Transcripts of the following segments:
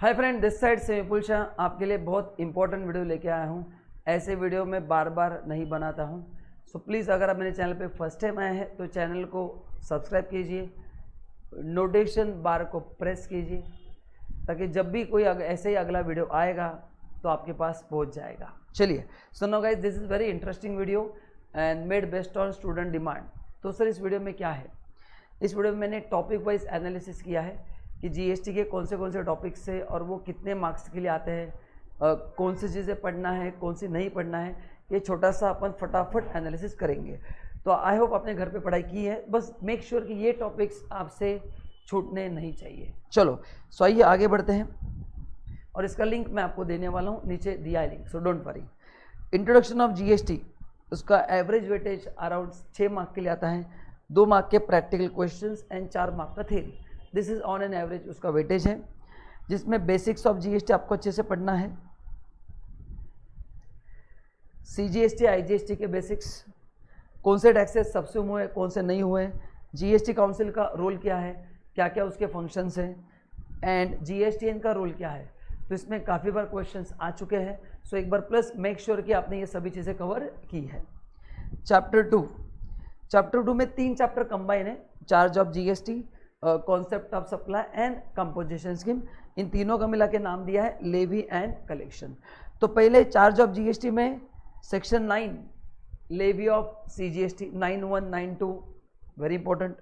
Hi friend, this side से विपुल शाह आपके लिए बहुत इंपॉर्टेंट वीडियो लेके आया हूँ। ऐसे वीडियो मैं बार बार नहीं बनाता हूँ, सो प्लीज़ अगर आप मेरे चैनल पे फर्स्ट टाइम आए हैं तो चैनल को सब्सक्राइब कीजिए, नोटिफिकेशन बार को प्रेस कीजिए ताकि जब भी कोई ऐसे ही अगला वीडियो आएगा तो आपके पास पहुँच जाएगा। चलिए, so no guys, this is very interesting video and made based on student demand. तो सर, इस वीडियो में क्या है? इस वीडियो में मैंने टॉपिक वाइज एनालिसिस किया है कि जीएसटी के कौन से टॉपिक्स से और वो कितने मार्क्स के लिए आते हैं, कौन सी चीज़ें पढ़ना है, कौन सी नहीं पढ़ना है। ये छोटा सा अपन फटाफट एनालिसिस करेंगे। तो आई होप आपने घर पे पढ़ाई की है, बस मेक श्योर कि ये टॉपिक्स आपसे छूटने नहीं चाहिए। चलो, सो आइए आगे बढ़ते हैं और इसका लिंक मैं आपको देने वाला हूँ, नीचे दिया है link, so don't worry. Introduction of GST, उसका एवरेज वेटेज अराउंड 6 मार्क के लिए आता है, 2 मार्क के प्रैक्टिकल क्वेश्चंस एंड 4 मार्क का theory. This is on an average उसका वेटेज है, जिसमें बेसिक्स ऑफ जीएसटी आपको अच्छे से पढ़ना है, सीजीएसटी आईजीएसटी के बेसिक्स, कौन से टैक्सेस सबसे हुए कौन से नहीं हुए, जीएसटी काउंसिल का रोल क्या है, क्या क्या उसके फंक्शंस हैं, एंड जीएसटीएन का रोल क्या है। तो इसमें काफ़ी बार क्वेश्चंस आ चुके हैं, सो एक बार प्लस मेक श्योर कि आपने ये सभी चीज़ें कवर की है। चैप्टर 2 में 3 चैप्टर कंबाइन है, charge of GST, concept of supply and composition scheme. इन तीनों का मिला के नाम दिया है लेवी एंड कलेक्शन। तो पहले चार्ज ऑफ जीएसटी में section 9 levy of CGST, 9(1), 9(2) very important,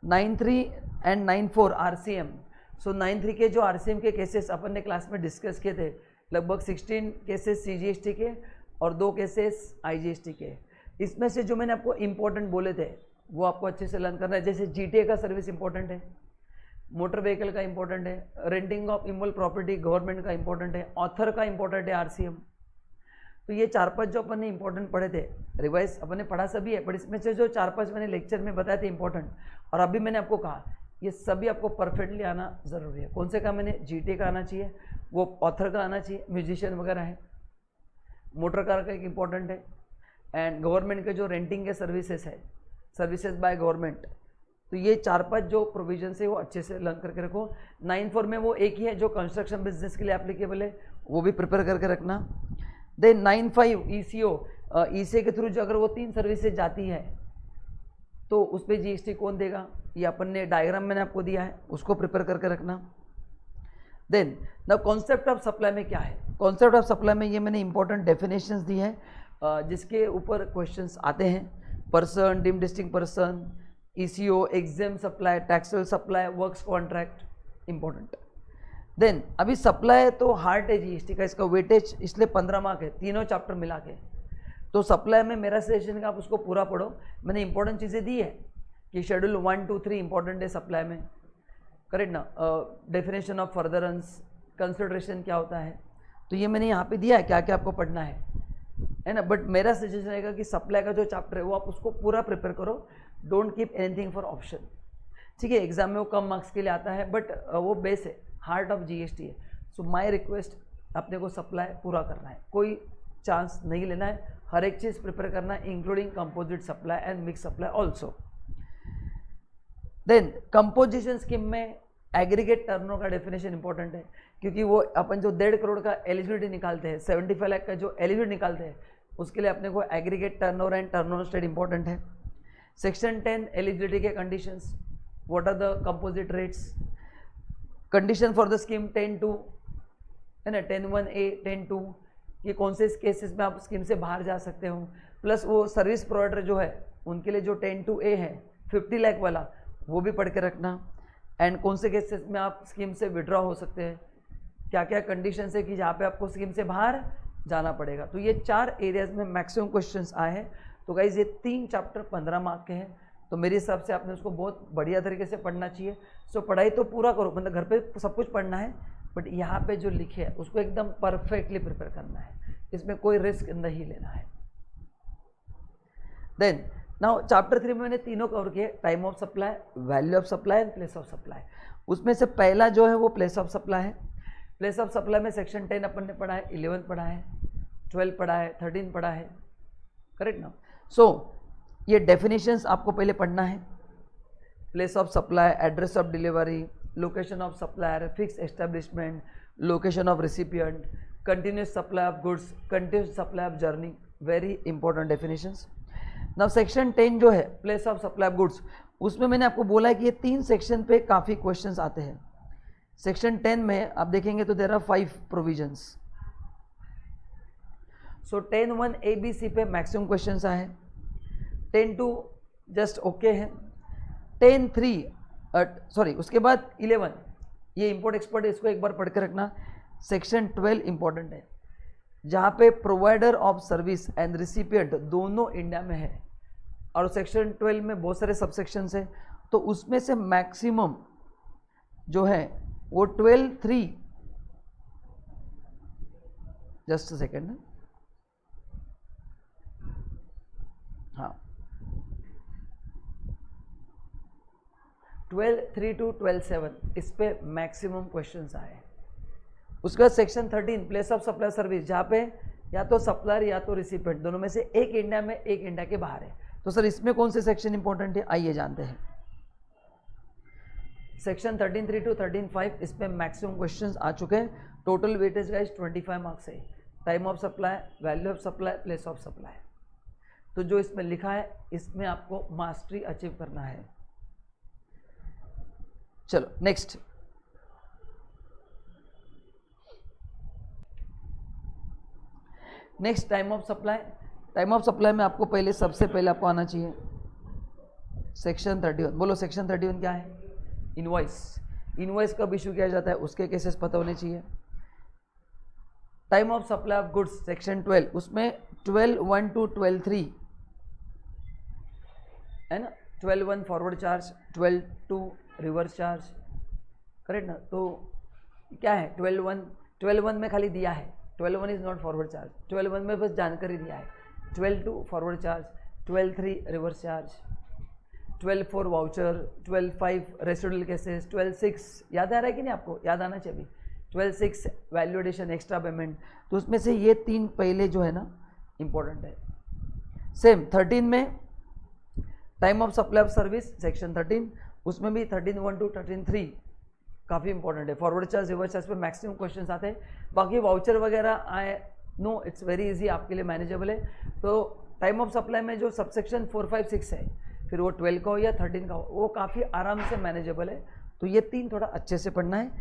9(3) and 9(4) RCM. So 9(3) के जो आरसीएम के केसेस अपन ने क्लास में डिस्कस किए थे, लगभग 16 केसेस सीजीएसटी के और 2 केसेस आईजीएसटी के। इसमें से जो मैंने आपको इंपॉर्टेंट बोले थे वो आपको अच्छे से लर्न करना है। जैसे जीटीए का सर्विस इंपॉर्टेंट है, मोटर व्हीकल का इंपॉर्टेंट है, renting of immovable property government का इंपॉर्टेंट है, ऑथर का इंपॉर्टेंट है, आरसीएम। तो ये 4-5 जो अपन ने इंपॉर्टेंट पढ़े थे, रिवाइज अपन ने पढ़ा सभी है, बट इसमें से जो 4-5 मैंने लेक्चर में बताए थे इंपॉर्टेंट, और अभी मैंने आपको कहा ये सभी आपको परफेक्टली आना जरूरी है। कौन से का मैंने जीटीए का आना चाहिए, वो ऑथर का आना चाहिए, म्यूजिशियन वगैरह है, मोटर कार का एक इंपॉर्टेंट है, एंड गवर्नमेंट के जो रेंटिंग के सर्विसेज है, सर्विसेज बाय गवर्नमेंट। तो ये 4-5 जो प्रोविजन है वो अच्छे से लर्न करके रखो। 9(4) में वो एक ही है जो कंस्ट्रक्शन बिजनेस के लिए एप्लीकेबल है, वो भी प्रिपेयर करके रखना। देन 9(5) ईसीओ, ईसीओ के थ्रू जो अगर वो 3 सर्विसेज जाती है तो उस पर जीएसटी कौन देगा, ये अपन ने डायग्राम मैंने आपको दिया है, उसको प्रिपेयर करके रखना। Then the concept of supply में क्या है, कॉन्सेप्ट ऑफ सप्लाई में ये मैंने इंपॉर्टेंट डेफिनेशंस दी है, जिसके ऊपर क्वेश्चंस आते हैं। Person, deemed distinct person, ECO, exempt supply, taxable supply, works contract, important. Then अभी सप्लाई तो हार्ट है जीएसटी का, इसका वेटेज इसलिए 15 मार्क है, तीनों चैप्टर मिला के। तो सप्लाई में मेरा सजेशन है आप उसको पूरा पढ़ो। मैंने इंपॉर्टेंट चीज़ें दी है कि शेड्यूल 1, 2, 3 इंपॉर्टेंट है सप्लाई में, करेक्ट ना। डेफिनेशन ऑफ फर्दरेंस, कंसिडरेशन क्या होता है, तो ये मैंने यहाँ पे दिया है क्या क्या आपको पढ़ना है ना। बट मेरा सजेशन रहेगा कि सप्लाई का जो चैप्टर है वो आप उसको पूरा प्रिपेयर करो, don't keep anything for option. ठीक है, एग्जाम में वो कम मार्क्स के लिए आता है, बट वो बेस है, हार्ट ऑफ जीएसटी है। सो माय रिक्वेस्ट, अपने को सप्लाई पूरा करना है, कोई चांस नहीं लेना है, हर एक चीज़ प्रिपेयर करना है, including composite supply and mix supply also. Then composition scheme में एग्रीगेट टर्नओवर का डेफिनेशन इंपॉर्टेंट है, क्योंकि वो अपन जो 1.5 करोड़ का एलिजिबिलिटी निकालते हैं, 75 लाख का जो एलिजिबिलिटी निकालते हैं, उसके लिए अपने को aggregate turnover and turnover state important है। सेक्शन 10 एलिजिबिलिटी के conditions, what are the composite rates, condition for the scheme 10(2) है ना, 10(1)(a), 10(2) कि कौन से केसेस में आप स्कीम से बाहर जा सकते हो, प्लस वो सर्विस प्रोवाइडर जो है उनके लिए जो 10(2)(a) है 50 लाख वाला, वो भी पढ़ के रखना। एंड कौन से केसेस में आप स्कीम से विड्रॉ हो सकते हैं, क्या क्या कंडीशन है कि जहाँ पे आपको स्कीम से बाहर जाना पड़ेगा। तो ये 4 एरियाज में मैक्सिमम क्वेश्चंस आए हैं। तो गाइज ये 3 चैप्टर 15 मार्क के हैं, तो मेरे हिसाब से आपने उसको बहुत बढ़िया तरीके से पढ़ना चाहिए। सो पढ़ाई तो पूरा करो, मतलब घर पे सब कुछ पढ़ना है, बट यहाँ पे जो लिखे है उसको एकदम परफेक्टली प्रिपेयर करना है, इसमें कोई रिस्क नहीं लेना है। देन नाउ चैप्टर 3 में मैंने तीनों कवर किए, time of supply, value of supply and place of supply. उसमें से पहला जो है वो प्लेस ऑफ सप्लाई है। प्लेस ऑफ सप्लाई में सेक्शन 10 अपन ने पढ़ा है, 11 पढ़ा है, 12 पढ़ा है, 13 पढ़ा है, करेक्ट ना। सो ये डेफिनेशंस आपको पहले पढ़ना है, place of supply, address of delivery, location of supplier, fix establishment, location of recipient, continuous supply of goods, continuous supply of journey, very important definitions. Now section 10 जो है place of supply of goods, उसमें मैंने आपको बोला है कि ये 3 section पे काफ़ी क्वेश्चंस आते हैं। सेक्शन 10 में आप देखेंगे तो there are 5 provisions. So 10(1) ABC पे मैक्सिमम क्वेश्चंस आए, 10(2) जस्ट ओके है, 10(3) सॉरी उसके बाद 11, ये इम्पोर्ट एक्सपोर्ट, इसको एक बार पढ़ के रखना। सेक्शन 12 इंपॉर्टेंट है, जहाँ पे provider of service and recipient दोनों इंडिया में है, और सेक्शन 12 में बहुत सारे सबसेक्शंस हैं, तो उसमें से मैक्सिमम जो है वो 12(3), जस्ट अ सेकेंड, हाँ 12(3) to 12(7) इस पे मैक्सिमम क्वेश्चंस आए। उसके बाद section 13 place of supply service, जहाँ पे या तो सप्लायर या तो रिसिपिएंट, दोनों में से एक इंडिया में एक इंडिया के बाहर है। तो सर इसमें कौन से सेक्शन इंपॉर्टेंट है, आइए जानते हैं। सेक्शन 13(3) to 13(5) इस पे मैक्सिमम क्वेश्चंस आ चुके हैं। टोटल वेटेज गाइस 25 मार्क्स है। Time of supply, value of supply, place of supply, तो जो इसमें लिखा है इसमें आपको मास्टरी अचीव करना है। चलो next, time of supply. Time of supply में आपको पहले, सबसे पहले आपको आना चाहिए सेक्शन 31। बोलो सेक्शन 31 क्या है, इनवॉइस। इनवॉइस कब इशू किया जाता है उसके केसेस पता होने चाहिए। Time of supply of goods section 12, उसमें 12(1) to 12(3) है ना, 12(1) forward charge, 12(2) reverse charge, correct ना। तो क्या है 12(1) में खाली दिया है, 12(1) इज नॉट फॉरवर्ड चार्ज, 12(1) में बस जानकारी दिया है, 12(2) forward charge, 12(3) reverse charge, 12(4) voucher, 12(5) residual cases, 12(6) याद आ रहा है कि नहीं आपको, याद आना चाहिए। 12(6) वैल्यू एडिशन, एक्स्ट्रा पेमेंट, तो उसमें से ये 3 पहले जो है ना इंपॉर्टेंट है। सेम 13 में time of supply of service section 13, उसमें भी 13(1) to 13(3) काफ़ी इंपॉर्टेंट है। फॉरवर्ड चार्ज, रिवर्स चार्ज पे मैक्सिमम क्वेश्चंस आते हैं। बाकी वाउचर वगैरह आए, नो इट्स वेरी इजी, आपके लिए मैनेजेबल है। तो टाइम ऑफ सप्लाई में जो सबसेक्शन 4, 5, 6 है, फिर वो 12 का हो या 13 का हो, वो काफ़ी आराम से मैनेजेबल है। तो ये 3 थोड़ा अच्छे से पढ़ना है।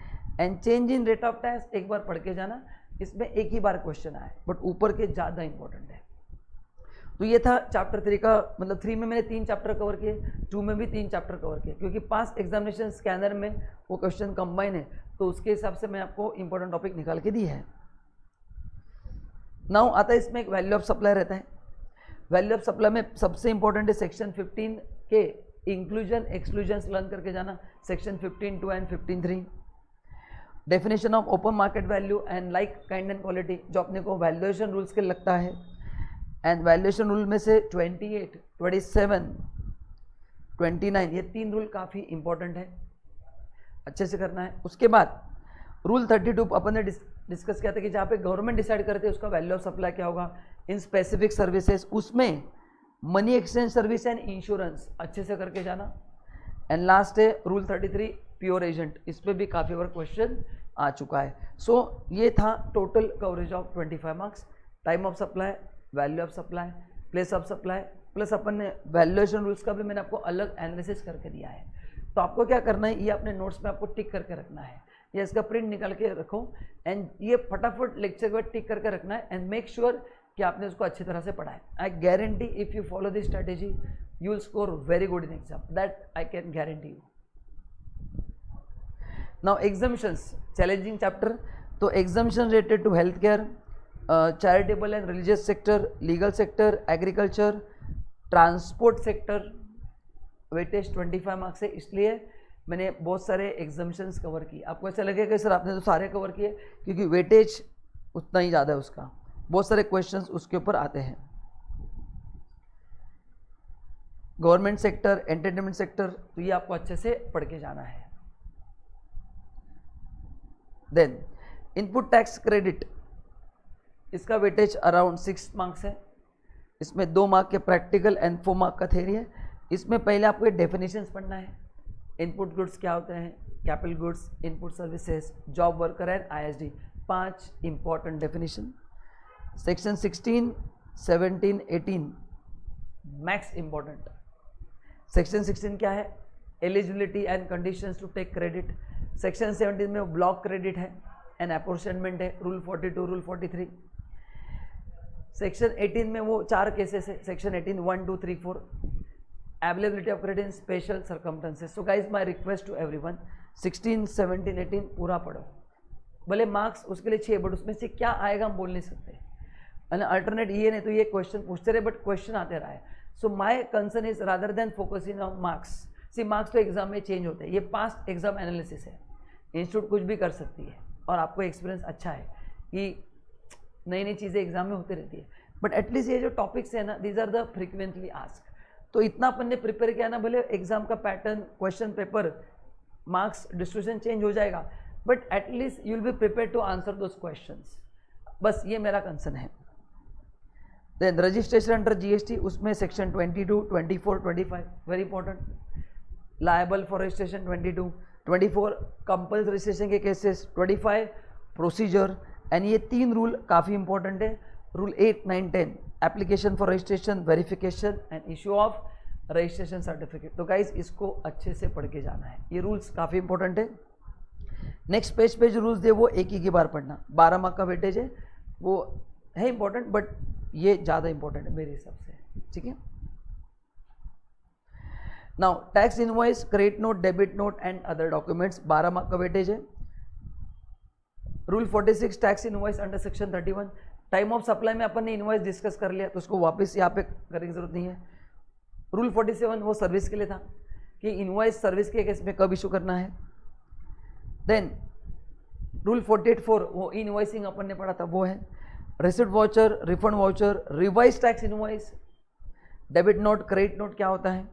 And change in rate of time एक बार पढ़ के जाना, इसमें एक ही बार क्वेश्चन आए, बट ऊपर के ज़्यादा इंपॉर्टेंट है। तो ये था चैप्टर 3 का, मतलब 3 में मैंने 3 चैप्टर कवर किए, 2 में भी 3 चैप्टर कवर किए, क्योंकि पास्ट एग्जामिनेशन स्कैनर में वो क्वेश्चन कंबाइन है, तो उसके हिसाब से मैं आपको इंपॉर्टेंट टॉपिक निकाल के दी है। नाउ आता है इसमें एक वैल्यू ऑफ सप्लाई रहता है। वैल्यू ऑफ सप्लाई में सबसे इंपॉर्टेंट है सेक्शन 15 के इंक्लूजन एक्सक्लूजन लर्न करके जाना, section 15(2) and 15(3). Definition of open market value and like kind and quality, जो अपने को वैल्यूएशन रूल्स के लगता है। एंड वैल्यूएशन रूल में से 28, 27, 29 ये 3 रूल काफ़ी इंपॉर्टेंट है, अच्छे से करना है। उसके बाद रूल 32 अपन ने डिस्कस किया था कि जहाँ पे गवर्नमेंट डिसाइड करते हैं उसका वैल्यू ऑफ सप्लाई क्या होगा इन स्पेसिफिक सर्विसेज, उसमें money exchange service and insurance अच्छे से करके जाना। एंड लास्ट है रूल 33 प्योर एजेंट, इस पर भी काफ़ी बार क्वेश्चन आ चुका है। सो ये था total coverage of 25 marks. Time of supply, value of supply, place of supply, plus अपन ने वैल्यूएशन रूल्स का भी मैंने आपको अलग एनालिसिस करके दिया है। तो आपको क्या करना है, ये अपने नोट्स में आपको टिक करके रखना है, या इसका प्रिंट निकाल के रखो, एंड ये फटाफट लेक्चर के बाद टिक करके रखना है, एंड मेक श्योर कि आपने उसको अच्छी तरह से पढ़ा है। I guarantee if you follow this strategy you will score very good in exam, that I can guarantee you. Now examinations, challenging chapter. तो examination related to health care, charitable and religious sector, legal sector, agriculture, transport sector, weightage 25 marks है, इसलिए मैंने बहुत सारे एग्जामिशंस cover किए। आपको ऐसा लगेगा कि सर आपने तो सारे कवर किए, क्योंकि वेटेज उतना ही ज़्यादा है उसका, बहुत सारे क्वेश्चंस उसके ऊपर आते हैं। गवर्नमेंट सेक्टर, एंटरटेनमेंट सेक्टर, तो ये आपको अच्छे से पढ़ के जाना है। देन इनपुट टैक्स क्रेडिट, इसका वेटेज अराउंड 6 मार्क्स है। इसमें 2 मार्क के प्रैक्टिकल एंड 4 मार्क का थ्योरी है। इसमें पहले आपको ये डेफिनेशंस पढ़ना है, इनपुट गुड्स क्या होते हैं, capital goods, input services, job worker and ISD, 5 important definition. Section 16, 17, 18 max important. Section 16 क्या है? Eligibility and conditions to take credit. Section 17 में वो ब्लॉक क्रेडिट है एंड अपॉर्चनमेंट है, रूल 42, रूल 43। सेक्शन 18 में वो 4 केसेस है, section 18 1, 2, 3, 4, availability of credit in special circumstances. So guys my request to everyone, 16, 17, 18 पूरा पढ़ो। भले मार्क्स उसके लिए 6, बट उसमें से क्या आएगा हम बोल नहीं सकते, अल्टरनेट ये नहीं तो ये क्वेश्चन पूछते रहे, बट क्वेश्चन आते रहा है। So my concern is rather than focusing on marks, see marks तो एग्जाम में चेंज होते हैं, ये पास्ट एग्जाम एनालिसिस है, इंस्टीट्यूट कुछ भी कर सकती है और आपको एक्सपीरियंस अच्छा है कि नई नई चीज़ें एग्जाम में होती रहती है, बट एटलीस्ट ये जो टॉपिक्स है ना, these are the frequently ask. तो इतना अपन ने प्रिपेयर किया ना, भले एग्जाम का pattern, question paper, marks distribution change हो जाएगा, but at least you will be prepare to answer those questions. बस ये मेरा कंसर्न है। देन रजिस्ट्रेशन अंडर GST, उसमें section 22, 24, 25 very important. Liable for registration 22, 24 compulsory registration के केसेस, 25 प्रोसीजर, एंड ये 3 rule काफ़ी इंपॉर्टेंट है। Rule 8, 9, 10 application for registration, verification and issue of registration certificate. तो गाइज इसको अच्छे से पढ़ के जाना है, ये रूल्स काफ़ी इंपॉर्टेंट है। नेक्स्ट पेज पे जो रूल्स दे वो एक ही बार पढ़ना, 12 मार्क का वेटेज है, वो है इंपॉर्टेंट, बट ये ज़्यादा इंपॉर्टेंट है मेरे हिसाब से, ठीक है। Now tax invoice, credit note, debit note and other documents, 12 mark का वेटेज है। Rule 46 tax invoice under section 31, time of supply में अपन ने इनवॉइस डिस्कस कर लिया, तो उसको वापस यहाँ पे करने की जरूरत नहीं है। रूल 47 वो सर्विस के लिए था कि इनवॉइस सर्विस के केस में कब इशू करना है। देन रूल 48(4) वो इनवॉइसिंग अपन ने पढ़ा था, वो है receipt voucher, refund voucher, revise tax invoice, debit note, credit note क्या होता है,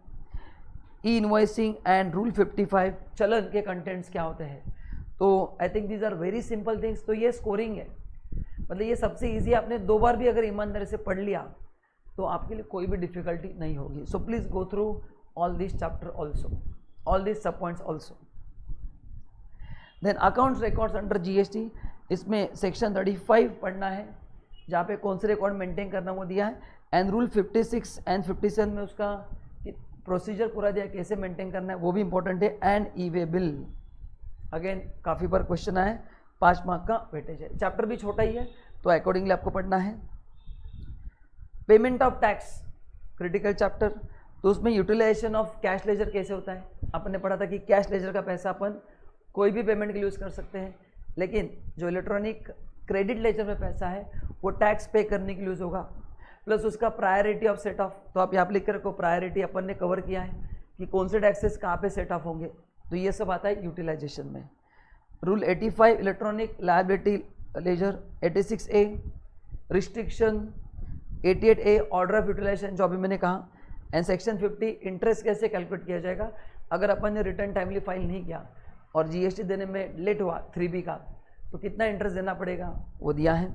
ई इनवॉइसिंग एंड रूल 55 चलन के कंटेंट्स क्या होते हैं। तो I think these are very simple things. तो ये स्कोरिंग है, मतलब ये सबसे ईजी है, आपने 2 बार भी अगर ईमानदारी से पढ़ लिया तो आपके लिए कोई भी डिफिकल्टी नहीं होगी। So please go through all this chapter also, all this सब points also. Then accounts records under GST, इसमें सेक्शन 35 पढ़ना है, जहाँ पे कौन से रिकॉर्ड मेंटेन करना वो दिया है, एंड रूल 56 एंड 57 में उसका प्रोसीजर पूरा दिया, कैसे मेंटेन करना है वो भी इंपॉर्टेंट है। And E way bill, again काफ़ी बार क्वेश्चन आया, 5 मार्क का वेटेज है। चैप्टर भी छोटा ही है तो अकॉर्डिंगली आपको पढ़ना है। Payment of tax critical chapter, तो उसमें यूटिलाइजेशन ऑफ कैश लेजर कैसे होता है, अपन ने पढ़ा था कि कैश लेजर का पैसा अपन कोई भी पेमेंट के लिए यूज़ कर सकते हैं, लेकिन जो इलेक्ट्रॉनिक क्रेडिट लेजर में पैसा है वो टैक्स पे करने के लिए यूज़ होगा, प्लस उसका प्रायोरिटी ऑफ सेट ऑफ। तो आप यहाँ पर लिख कर रखो, प्रायोरिटी अपन ने कवर किया है कि कौन से टैक्सेस कहाँ पे सेट ऑफ होंगे, तो ये सब आता है यूटिलाइजेशन में। Rule 85 electronic liability ledger, 86A restriction, 88A order of utilisation जो अभी मैंने कहा, एंड सेक्शन 50 इंटरेस्ट कैसे कैलकुलेट किया जाएगा अगर अपन ने रिटर्न टाइमली फाइल नहीं किया और GST देने में लेट हुआ 3B का, तो कितना इंटरेस्ट देना पड़ेगा वो दिया है।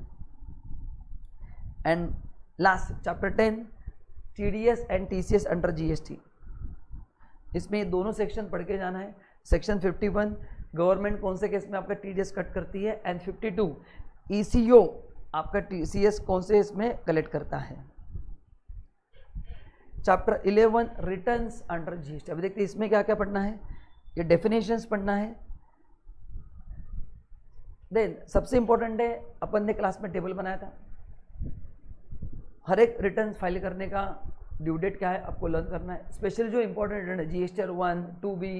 And last chapter 10 TDS and TCS under GST, इसमें दोनों सेक्शन पढ़ के जाना है। सेक्शन 51 गवर्नमेंट कौन से केस में आपका TDS कट करती है, एंड 52 ECO आपका TCS कौन से इसमें कलेक्ट करता है। चैप्टर 11 रिटर्न्स अंडर GST, अभी देखते हैं इसमें क्या क्या पढ़ना है, ये डेफिनेशंस पढ़ना है। देन सबसे इंपॉर्टेंट है, अपन ने क्लास में टेबल बनाया था, हर एक रिटर्न फाइल करने का ड्यू डेट क्या है आपको लर्न करना है। स्पेशली जो इंपॉर्टेंट रिटर्न है GSTR 1, 2B,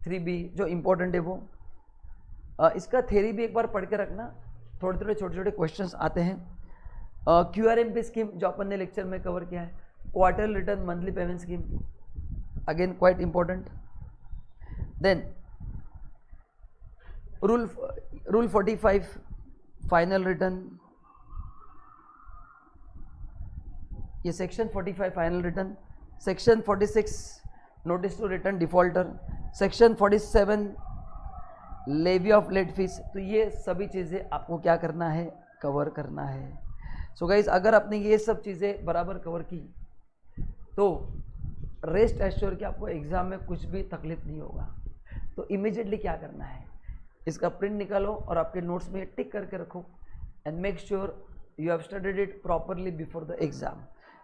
3B जो इंपॉर्टेंट है वो, इसका थ्योरी भी एक बार पढ़ के रखना, थोड़े थोड़े छोटे छोटे क्वेश्चंस आते हैं। QRMP स्कीम जो अपन ने लेक्चर में कवर किया है, quarterly return, monthly payment scheme, again quite important. Then rule 45 final return, ये section 45 final return, section 46 notice to return defaulter, section 47 levy of late fees. तो ये सभी चीज़ें आपको क्या करना है, कवर करना है। सो गाइज अगर आपने ये सब चीज़ें बराबर कवर की तो रेस्ट एश्योर कि आपको एग्ज़ाम में कुछ भी तकलीफ नहीं होगा। तो इमीडिएटली क्या करना है, इसका प्रिंट निकालो और आपके नोट्स में टिक करके रखो and make sure you have studied it properly before the exam.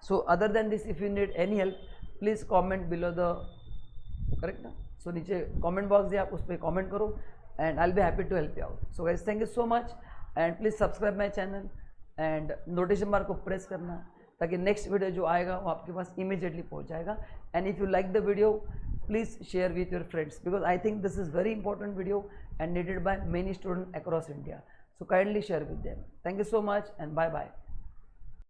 So other than this, if you need any help, please comment below the, correct na? So नीचे comment box है, आप उस पर comment करो and I'll be happy to help you out. So guys, thank you so much and please subscribe my channel and notification bar को press करना ताकि next video जो आएगा वो आपके पास immediately पहुंच जाएगा. And if you like the video, please share with your friends because I think this is very important video and needed by many students across India. So kindly share with them. Thank you so much and bye bye.